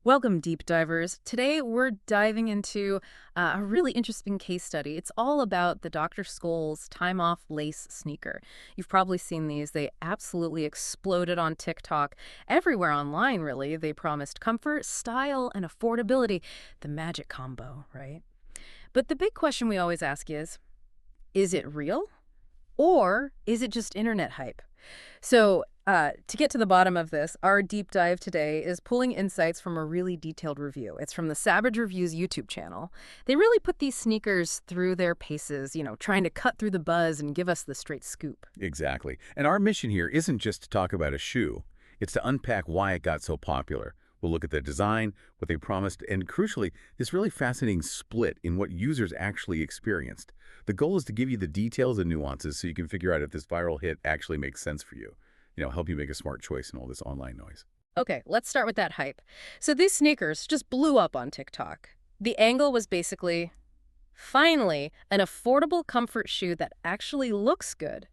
Welcome, deep divers. Today we're diving into a really interesting case study. It's all about the Dr. Scholl's time off lace sneaker. You've probably seen these. They absolutely exploded on TikTok. Everywhere online, really. They promised comfort, style, and affordability. The magic combo, right? But the big question we always ask is it real? Or is it just internet hype? To get to the bottom of this, our deep dive today is pulling insights from a really detailed review. It's from the Savage Reviews YouTube channel. They really put these sneakers through their paces, trying to cut through the buzz and give us the straight scoop. Exactly. And our mission here isn't just to talk about a shoe. It's to unpack why it got so popular. We'll look at the design, what they promised, and crucially, this really fascinating split in what users actually experienced. The goal is to give you the details and nuances so you can figure out if this viral hit actually makes sense for you. Help you make a smart choice in all this online noise. Okay, let's start with that hype. So these sneakers just blew up on TikTok. The angle was basically, finally, an affordable comfort shoe that actually looks good.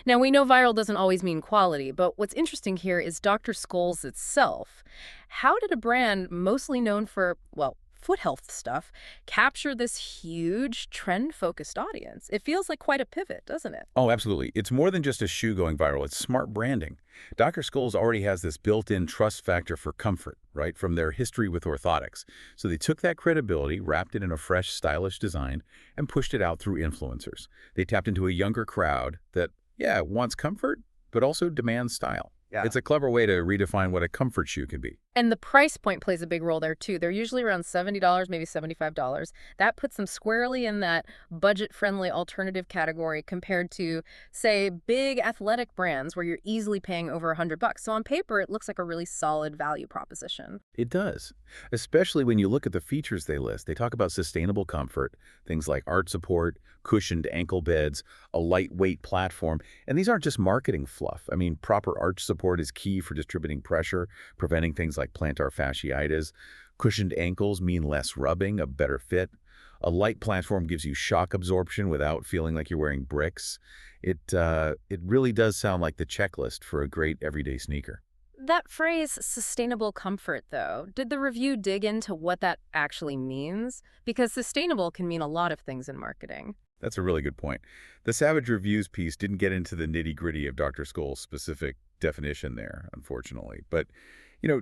Now, we know viral doesn't always mean quality, but what's interesting here is Dr. Scholl's itself. How did a brand mostly known for, well, foot health stuff capture this huge trend-focused audience? It feels like quite a pivot, doesn't it? Oh, absolutely. It's more than just a shoe going viral. It's smart branding. Dr. Scholl's already has this built-in trust factor for comfort, right, from their history with orthotics. So they took that credibility, wrapped it in a fresh, stylish design, and pushed it out through influencers. They tapped into a younger crowd that, yeah, wants comfort, but also demands style. Yeah. It's a clever way to redefine what a comfort shoe can be. And the price point plays a big role there, too. They're usually around $70, maybe $75. That puts them squarely in that budget-friendly alternative category compared to, say, big athletic brands where you're easily paying over $100. So on paper, it looks like a really solid value proposition. It does, especially when you look at the features they list. They talk about sustainable comfort, things like arch support, cushioned ankle beds, a lightweight platform. And these aren't just marketing fluff. I mean, proper arch support is key for distributing pressure, preventing things like plantar fasciitis. Cushioned ankles mean less rubbing, a better fit. A light platform gives you shock absorption without feeling like you're wearing bricks. It really does sound like the checklist for a great everyday sneaker. That phrase, sustainable comfort, though, did the review dig into what that actually means? Because sustainable can mean a lot of things in marketing. That's a really good point. The Savage Reviews piece didn't get into the nitty-gritty of Dr. Scholl's specific definition there, unfortunately. But,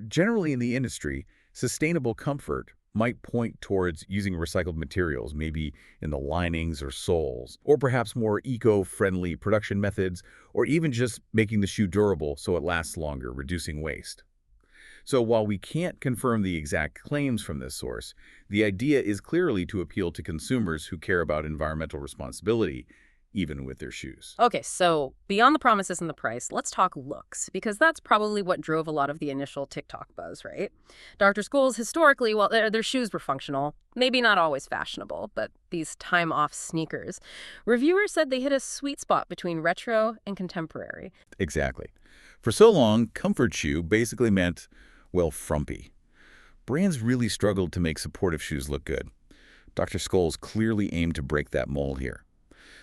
generally in the industry, sustainable comfort might point towards using recycled materials, maybe in the linings or soles, or perhaps more eco-friendly production methods, or even just making the shoe durable so it lasts longer, reducing waste. So while we can't confirm the exact claims from this source, the idea is clearly to appeal to consumers who care about environmental responsibility, even with their shoes. Okay, so beyond the promises and the price, let's talk looks, because that's probably what drove a lot of the initial TikTok buzz, right? Dr. Scholl's historically, well, their shoes were functional, maybe not always fashionable, but these time-off sneakers. Reviewers said they hit a sweet spot between retro and contemporary. Exactly. For so long, comfort shoe basically meant, well, frumpy. Brands really struggled to make supportive shoes look good. Dr. Scholl's clearly aimed to break that mold here.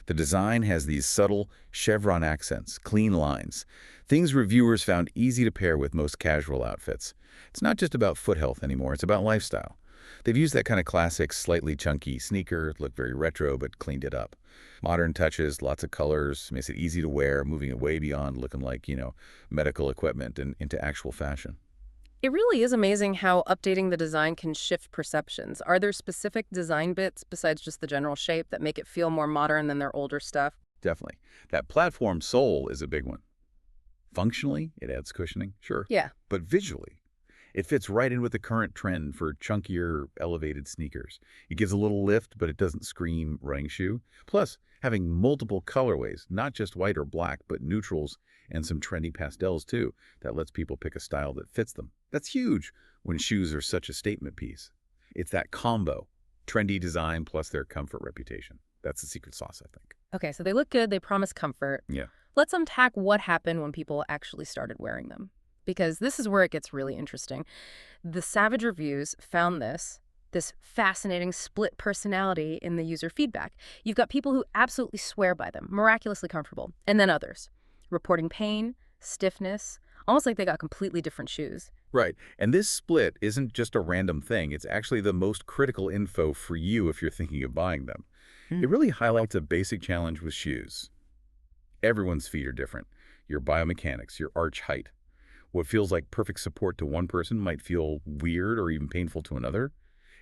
The design has these subtle chevron accents, clean lines, things reviewers found easy to pair with most casual outfits. It's not just about foot health anymore, it's about lifestyle. They've used that kind of classic, slightly chunky sneaker, looked very retro, but cleaned it up. Modern touches, lots of colors, makes it easy to wear, moving it way beyond looking like, medical equipment and into actual fashion. It really is amazing how updating the design can shift perceptions. Are there specific design bits, besides just the general shape, that make it feel more modern than their older stuff? Definitely. That platform sole is a big one. Functionally, it adds cushioning, sure. Yeah. But visually, it fits right in with the current trend for chunkier, elevated sneakers. It gives a little lift, but it doesn't scream running shoe. Plus, having multiple colorways, not just white or black, but neutrals and some trendy pastels too, that lets people pick a style that fits them. That's huge when shoes are such a statement piece. It's that combo, trendy design plus their comfort reputation. That's the secret sauce, I think. Okay, so they look good, they promise comfort. Yeah. Let's unpack what happened when people actually started wearing them, because this is where it gets really interesting. The Savage Reviews found this fascinating split personality in the user feedback. You've got people who absolutely swear by them, miraculously comfortable, and then others, reporting pain, stiffness, almost like they got completely different shoes. Right. And this split isn't just a random thing. It's actually the most critical info for you if you're thinking of buying them. Hmm. It really highlights a basic challenge with shoes. Everyone's feet are different. Your biomechanics, your arch height. What feels like perfect support to one person might feel weird or even painful to another.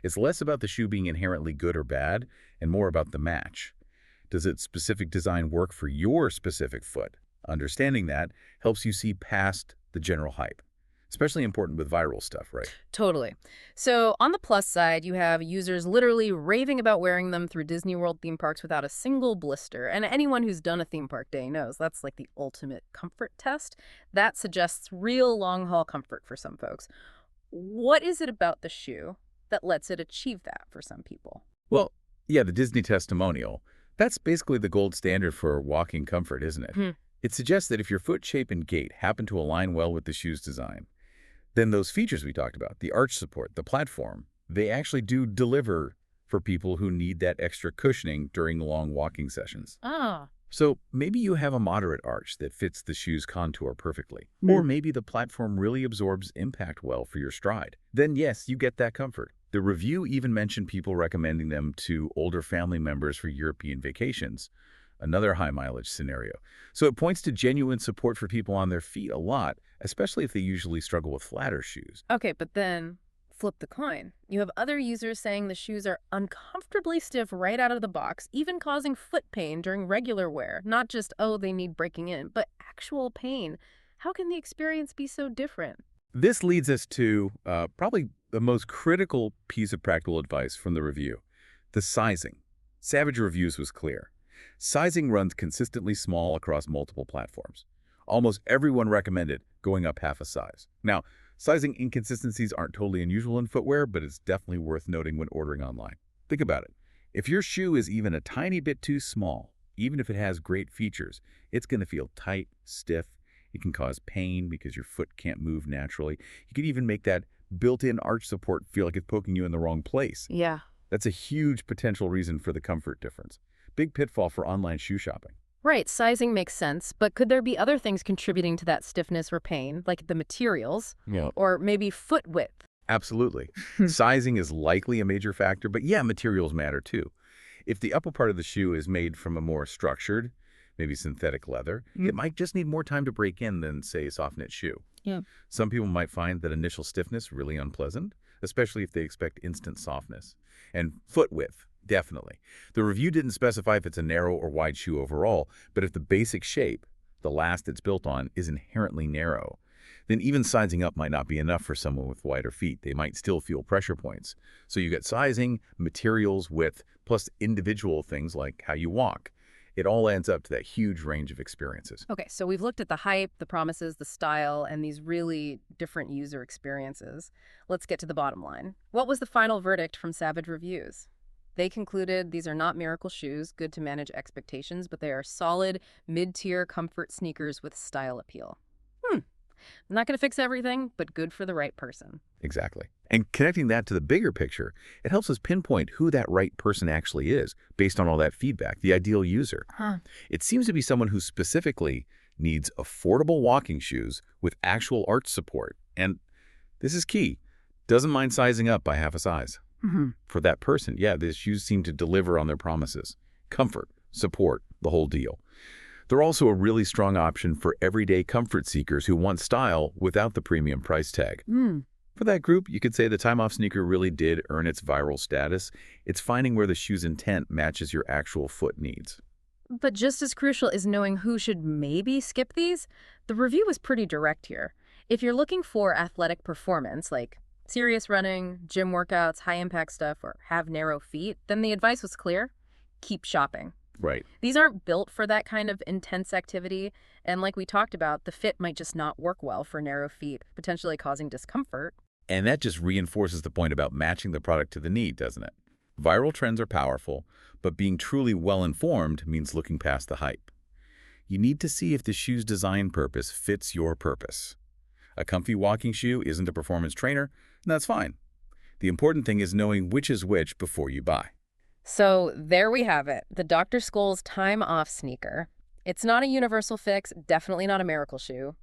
It's less about the shoe being inherently good or bad and more about the match. Does its specific design work for your specific foot? Understanding that helps you see past the general hype. Especially important with viral stuff, right? Totally. So on the plus side, you have users literally raving about wearing them through Disney World theme parks without a single blister. And anyone who's done a theme park day knows that's like the ultimate comfort test. That suggests real long-haul comfort for some folks. What is it about the shoe that lets it achieve that for some people? Well, yeah, the Disney testimonial. That's basically the gold standard for walking comfort, isn't it? Hmm. It suggests that if your foot shape and gait happen to align well with the shoe's design, then those features we talked about, the arch support, the platform, they actually do deliver for people who need that extra cushioning during long walking sessions. Ah. So maybe you have a moderate arch that fits the shoe's contour perfectly. Or maybe the platform really absorbs impact well for your stride. Then yes, you get that comfort. The review even mentioned people recommending them to older family members for European vacations, another high mileage scenario. So it points to genuine support for people on their feet a lot, especially if they usually struggle with flatter shoes. Okay, but then flip the coin. You have other users saying the shoes are uncomfortably stiff right out of the box, even causing foot pain during regular wear. Not just, oh, they need breaking in, but actual pain. How can the experience be so different? This leads us to probably the most critical piece of practical advice from the review, the sizing. Savage Reviews was clear. Sizing runs consistently small across multiple platforms. Almost everyone recommended going up half a size. Now, sizing inconsistencies aren't totally unusual in footwear, but it's definitely worth noting when ordering online. Think about it. If your shoe is even a tiny bit too small, even if it has great features, it's going to feel tight, stiff. It can cause pain because your foot can't move naturally. You could even make that built-in arch support feel like it's poking you in the wrong place. Yeah. That's a huge potential reason for the comfort difference. Big pitfall for online shoe shopping. Right, sizing makes sense, but could there be other things contributing to that stiffness or pain, like the materials, Yeah. or maybe foot width? Absolutely. Sizing is likely a major factor, but yeah, materials matter too. If the upper part of the shoe is made from a more structured, maybe synthetic leather, it might just need more time to break in than, say, a soft knit shoe. Yeah. Some people might find that initial stiffness really unpleasant, especially if they expect instant softness. And foot width, definitely. The review didn't specify if it's a narrow or wide shoe overall, but if the basic shape, the last it's built on, is inherently narrow, then even sizing up might not be enough for someone with wider feet. They might still feel pressure points. So you get sizing, materials, width, plus individual things like how you walk. It all adds up to that huge range of experiences. Okay, so we've looked at the hype, the promises, the style, and these really different user experiences. Let's get to the bottom line. What was the final verdict from Savage Reviews? They concluded these are not miracle shoes, good to manage expectations, but they are solid, mid-tier comfort sneakers with style appeal. Not going to fix everything, but good for the right person. Exactly. And connecting that to the bigger picture, it helps us pinpoint who that right person actually is based on all that feedback, the ideal user. Huh. It seems to be someone who specifically needs affordable walking shoes with actual arch support. And this is key. Doesn't mind sizing up by half a size. For that person, yeah, these shoes seem to deliver on their promises. Comfort, support, the whole deal. They're also a really strong option for everyday comfort seekers who want style without the premium price tag. For that group, you could say the time-off sneaker really did earn its viral status. It's finding where the shoe's intent matches your actual foot needs. But just as crucial is knowing who should maybe skip these. The review was pretty direct here. If you're looking for athletic performance, like serious running, gym workouts, high-impact stuff, or have narrow feet, then the advice was clear. Keep shopping. Right. These aren't built for that kind of intense activity, and like we talked about, the fit might just not work well for narrow feet, potentially causing discomfort. And that just reinforces the point about matching the product to the need, doesn't it? Viral trends are powerful, but being truly well-informed means looking past the hype. You need to see if the shoe's design purpose fits your purpose. A comfy walking shoe isn't a performance trainer, and that's fine. The important thing is knowing which is which before you buy. So there we have it, the Dr. Scholl's time off sneaker. It's not a universal fix, definitely not a miracle shoe.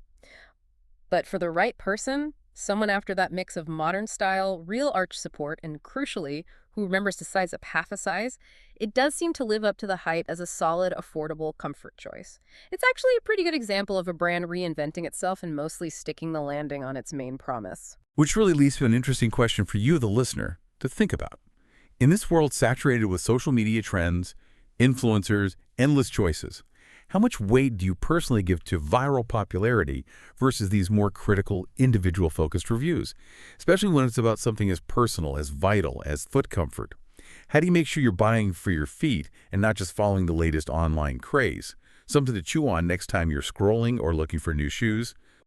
But for the right person, someone after that mix of modern style, real arch support, and crucially, who remembers to size up half a size, it does seem to live up to the hype as a solid, affordable comfort choice. It's actually a pretty good example of a brand reinventing itself and mostly sticking the landing on its main promise. Which really leads to an interesting question for you, the listener, to think about. In this world saturated with social media trends, influencers, endless choices, how much weight do you personally give to viral popularity versus these more critical, individual-focused reviews, especially when it's about something as personal, as vital as foot comfort? How do you make sure you're buying for your feet and not just following the latest online craze? Something to chew on next time you're scrolling or looking for new shoes?